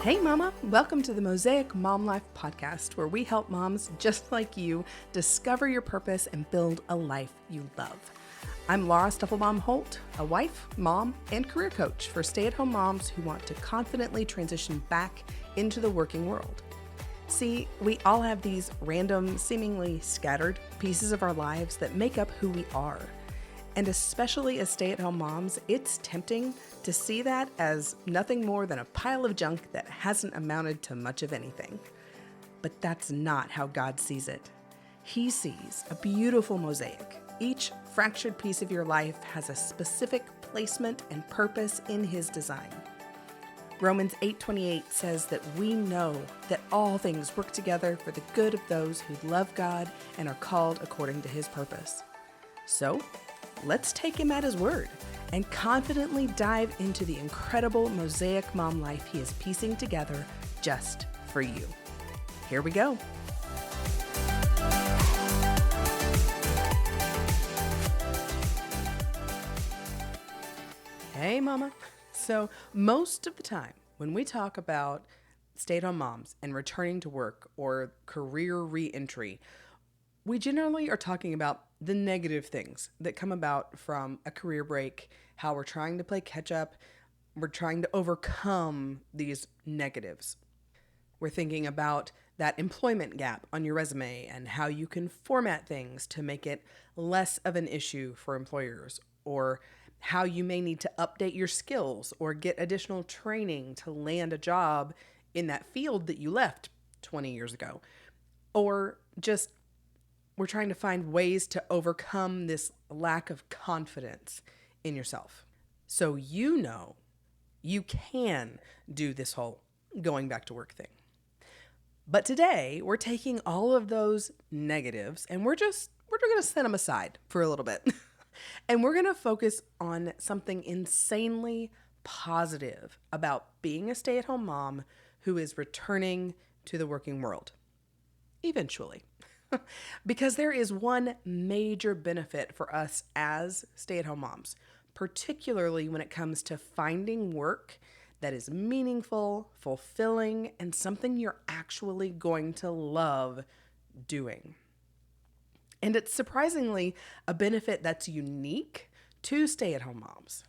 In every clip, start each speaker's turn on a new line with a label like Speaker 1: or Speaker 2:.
Speaker 1: Hey mama, welcome to the Mosaic Mom Life podcast, where we help moms just like you discover your purpose and build a life you love. I'm Laura Stuffelbaum-Holt, a wife, mom, and career coach for stay-at-home moms who want to confidently transition back into the working world. See, we all have these random, seemingly scattered pieces of our lives that make up who we are. And especially as stay-at-home moms, it's tempting to see that as nothing more than a pile of junk that hasn't amounted to much of anything. But that's not how God sees it. He sees a beautiful mosaic. Each fractured piece of your life has a specific placement and purpose in His design. Romans 8:28 says that we know that all things work together for the good of those who love God and are called according to His purpose. So, let's take Him at His word and confidently dive into the incredible mosaic mom life He is piecing together just for you. Here we go. Hey mama. So most of the time when we talk about stay-at-home moms and returning to work or career re-entry, we generally are talking about the negative things that come about from a career break, how we're trying to play catch up, we're trying to overcome these negatives. We're thinking about that employment gap on your resume and how you can format things to make it less of an issue for employers, or how you may need to update your skills or get additional training to land a job in that field that you left 20 years ago, or just we're trying to find ways to overcome this lack of confidence in yourself. So you know you can do this whole going back to work thing. But today we're taking all of those negatives and we're going to set them aside for a little bit. And we're going to focus on something insanely positive about being a stay-at-home mom who is returning to the working world. Eventually. Because there is one major benefit for us as stay-at-home moms, particularly when it comes to finding work that is meaningful, fulfilling, and something you're actually going to love doing. And it's surprisingly a benefit that's unique to stay-at-home moms.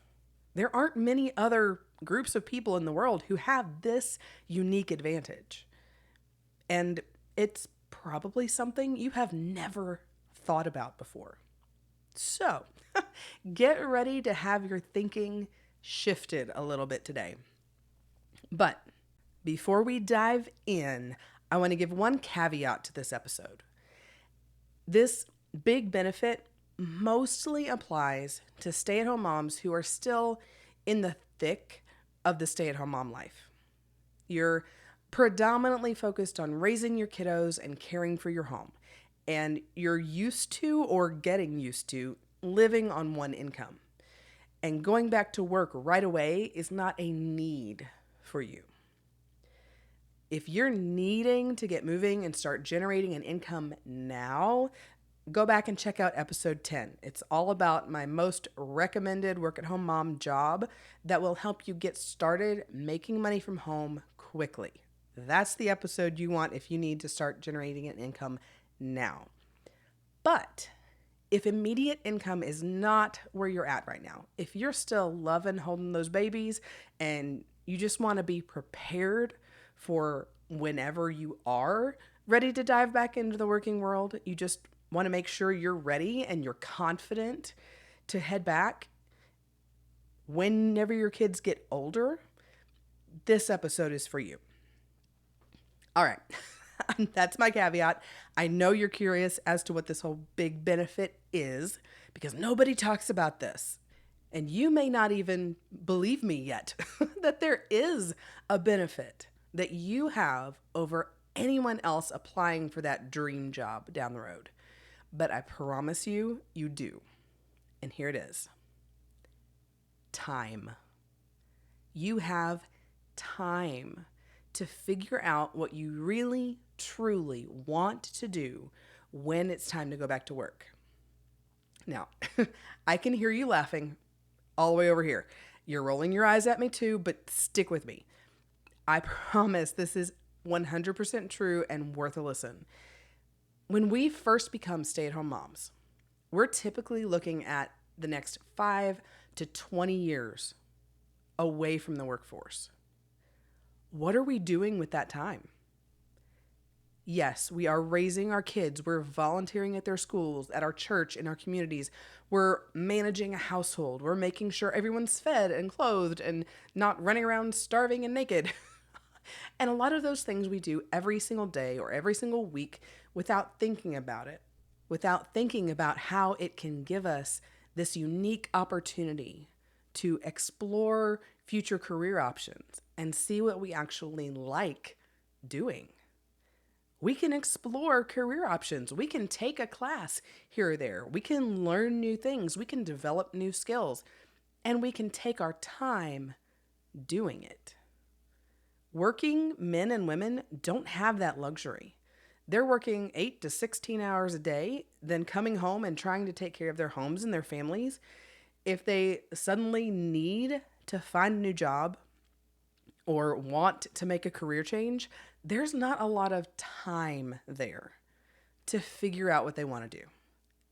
Speaker 1: There aren't many other groups of people in the world who have this unique advantage. And it's probably something you have never thought about before. So, get ready to have your thinking shifted a little bit today. But before we dive in, I want to give one caveat to this episode. This big benefit mostly applies to stay-at-home moms who are still in the thick of the stay-at-home mom life. You're predominantly focused on raising your kiddos and caring for your home, and you're used to or getting used to living on one income. And going back to work right away is not a need for you. If you're needing to get moving and start generating an income now, go back and check out episode 10. It's all about my most recommended work-at-home mom job that will help you get started making money from home quickly. That's the episode you want if you need to start generating an income now. But if immediate income is not where you're at right now, if you're still loving holding those babies and you just want to be prepared for whenever you are ready to dive back into the working world, you just want to make sure you're ready and you're confident to head back whenever your kids get older, this episode is for you. All right, that's my caveat. I know you're curious as to what this whole big benefit is because nobody talks about this. And you may not even believe me yet that there is a benefit that you have over anyone else applying for that dream job down the road. But I promise you, you do. And here it is. Time. You have time to figure out what you really, truly want to do when it's time to go back to work. Now, I can hear you laughing all the way over here. You're rolling your eyes at me too, but stick with me. I promise this is 100% true and worth a listen. When we first become stay-at-home moms, we're typically looking at the next 5 to 20 years away from the workforce. What are we doing with that time? Yes, we are raising our kids. We're volunteering at their schools, at our church, in our communities. We're managing a household. We're making sure everyone's fed and clothed and not running around starving and naked. And a lot of those things we do every single day or every single week without thinking about it, without thinking about how it can give us this unique opportunity to explore future career options and see what we actually like doing. We can explore career options. We can take a class here or there. We can learn new things. We can develop new skills. And we can take our time doing it. Working men and women don't have that luxury. They're working 8 to 16 hours a day, then coming home and trying to take care of their homes and their families. If they suddenly need to find a new job or want to make a career change, there's not a lot of time there to figure out what they want to do.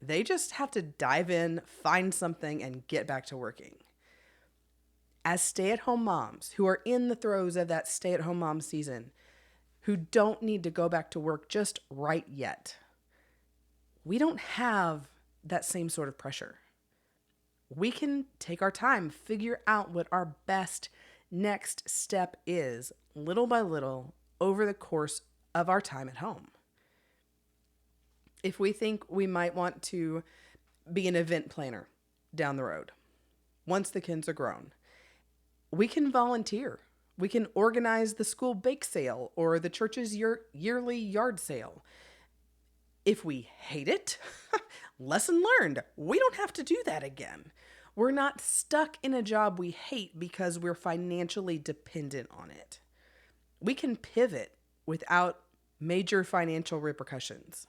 Speaker 1: They just have to dive in, find something, and get back to working. As stay-at-home moms who are in the throes of that stay-at-home mom season, who don't need to go back to work just right yet, we don't have that same sort of pressure. We can take our time, figure out what our best next step is, little by little, over the course of our time at home. If we think we might want to be an event planner down the road, once the kids are grown, we can volunteer. We can organize the school bake sale or the church's yearly yard sale. If we hate it, lesson learned. We don't have to do that again. We're not stuck in a job we hate because we're financially dependent on it. We can pivot without major financial repercussions.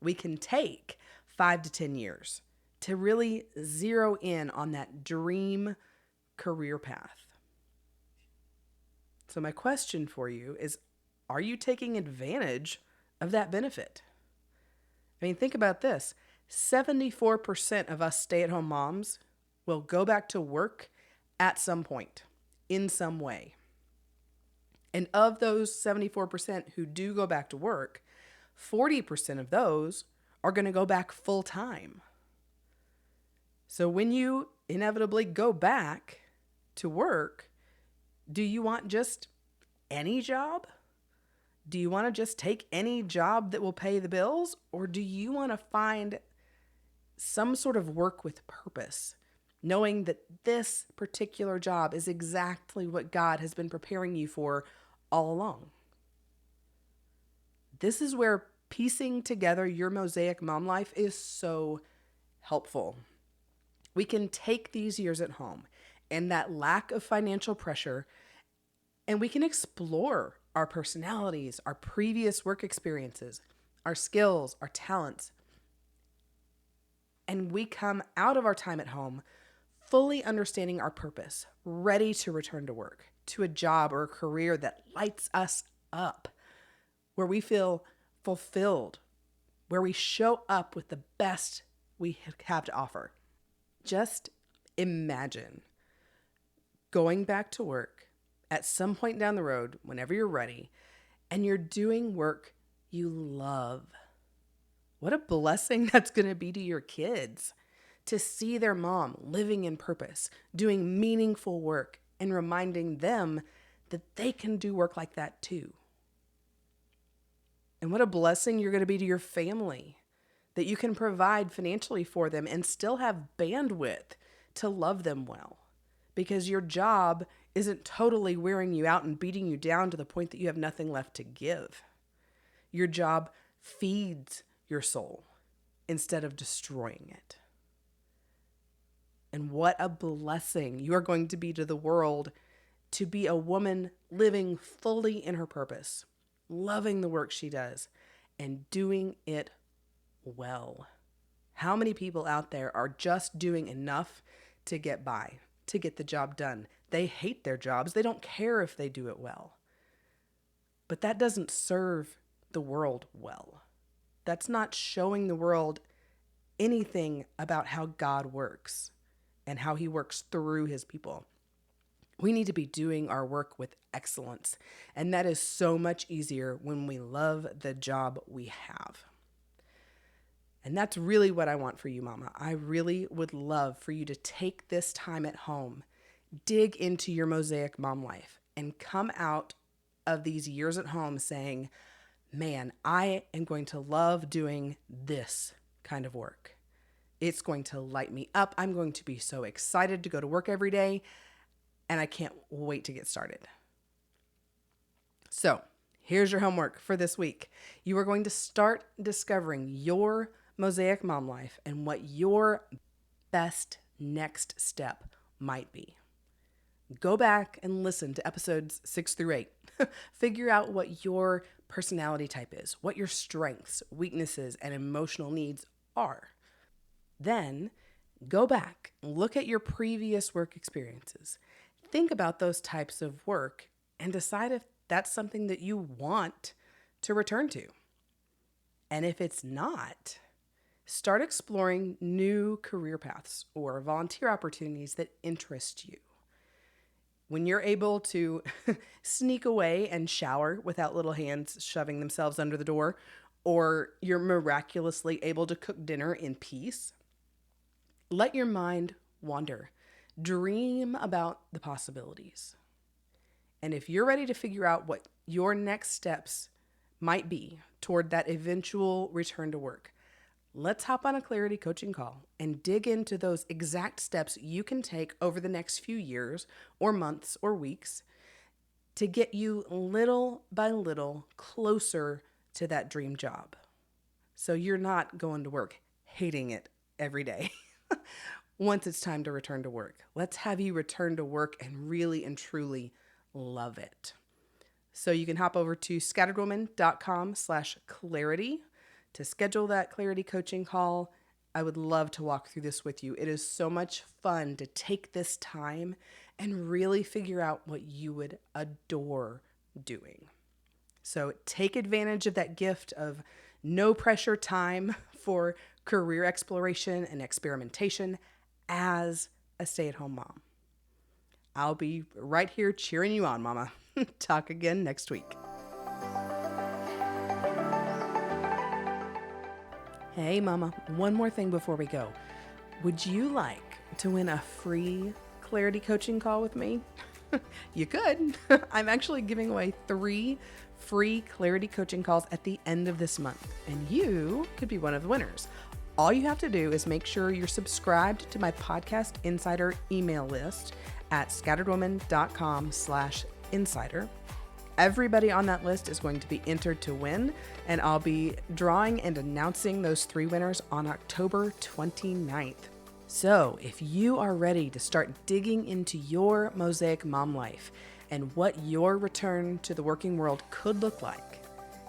Speaker 1: We can take 5 to 10 years to really zero in on that dream career path. So my question for you is, are you taking advantage of that benefit? I mean, think about this. 74% of us stay-at-home moms will go back to work at some point, in some way. And of those 74% who do go back to work, 40% of those are going to go back full time. So when you inevitably go back to work, do you want just any job? Do you want to just take any job that will pay the bills? Or do you want to find some sort of work with purpose, knowing that this particular job is exactly what God has been preparing you for all along? This is where piecing together your mosaic mom life is so helpful. We can take these years at home and that lack of financial pressure, and we can explore our personalities, our previous work experiences, our skills, our talents. And we come out of our time at home fully understanding our purpose, ready to return to work, to a job or a career that lights us up, where we feel fulfilled, where we show up with the best we have to offer. Just imagine going back to work at some point down the road, whenever you're ready, and you're doing work you love. What a blessing that's going to be to your kids to see their mom living in purpose, doing meaningful work, and reminding them that they can do work like that too. And what a blessing you're going to be to your family, that you can provide financially for them and still have bandwidth to love them well, because your job isn't totally wearing you out and beating you down to the point that you have nothing left to give. Your job feeds your soul instead of destroying it. And what a blessing you are going to be to the world, to be a woman living fully in her purpose, loving the work she does, and doing it well. How many people out there are just doing enough to get by, to get the job done? They hate their jobs. They don't care if they do it well. But that doesn't serve the world well. That's not showing the world anything about how God works and how he works through his people. We need to be doing our work with excellence. And that is so much easier when we love the job we have. And that's really what I want for you, Mama. I really would love for you to take this time at home, dig into your Mosaic mom life, and come out of these years at home saying, man, I am going to love doing this kind of work. It's going to light me up. I'm going to be so excited to go to work every day, and I can't wait to get started. So here's your homework for this week. You are going to start discovering your Mosaic mom life and what your best next step might be. Go back and listen to episodes 6 through 8. Figure out what your personality type is, what your strengths, weaknesses, and emotional needs are. Then go back and look at your previous work experiences. Think about those types of work and decide if that's something that you want to return to. And if it's not, start exploring new career paths or volunteer opportunities that interest you. When you're able to sneak away and shower without little hands shoving themselves under the door, or you're miraculously able to cook dinner in peace, let your mind wander. Dream about the possibilities. And if you're ready to figure out what your next steps might be toward that eventual return to work, let's hop on a clarity coaching call and dig into those exact steps you can take over the next few years or months or weeks to get you little by little closer to that dream job. So you're not going to work hating it every day. Once it's time to return to work, let's have you return to work and really and truly love it. So you can hop over to scatteredwoman.com/clarity to schedule that clarity coaching call. I would love to walk through this with you. It is so much fun to take this time and really figure out what you would adore doing. So take advantage of that gift of no pressure time for career exploration and experimentation as a stay-at-home mom. I'll be right here cheering you on, Mama. Talk again next week. Hey, Mama, one more thing before we go. Would you like to win a free clarity coaching call with me? You could. I'm actually giving away 3 free clarity coaching calls at the end of this month, and you could be one of the winners. All you have to do is make sure you're subscribed to my Podcast Insider email list at scatteredwoman.com/insider. Everybody on that list is going to be entered to win, and I'll be drawing and announcing those 3 winners on October 29th. So if you are ready to start digging into your Mosaic mom life and what your return to the working world could look like,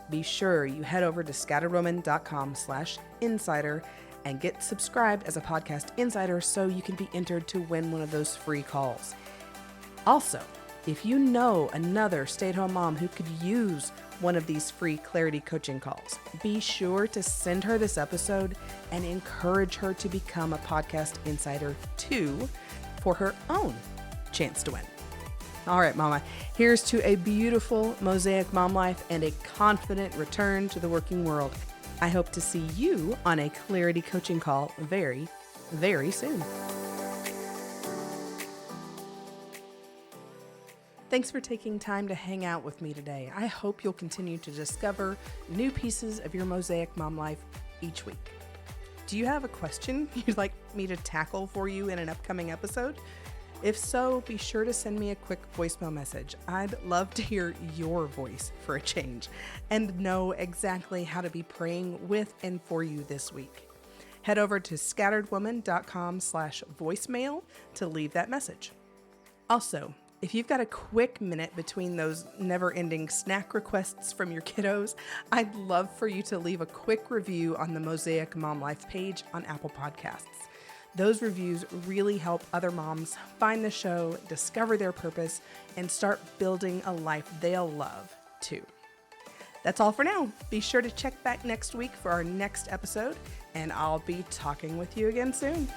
Speaker 1: be sure you head over to scatteredwoman.com/insider and get subscribed as a podcast insider so you can be entered to win one of those free calls. Also, if you know another stay-at-home mom who could use one of these free clarity coaching calls, be sure to send her this episode and encourage her to become a podcast insider too for her own chance to win. All right, Mama, here's to a beautiful Mosaic mom life and a confident return to the working world. I hope to see you on a clarity coaching call very, very soon. Thanks for taking time to hang out with me today. I hope you'll continue to discover new pieces of your Mosaic mom life each week. Do you have a question you'd like me to tackle for you in an upcoming episode? If so, be sure to send me a quick voicemail message. I'd love to hear your voice for a change and know exactly how to be praying with and for you this week. Head over to scatteredwoman.com/voicemail to leave that message. Also, if you've got a quick minute between those never-ending snack requests from your kiddos, I'd love for you to leave a quick review on the Mosaic Mom Life page on Apple Podcasts. Those reviews really help other moms find the show, discover their purpose, and start building a life they'll love too. That's all for now. Be sure to check back next week for our next episode, and I'll be talking with you again soon.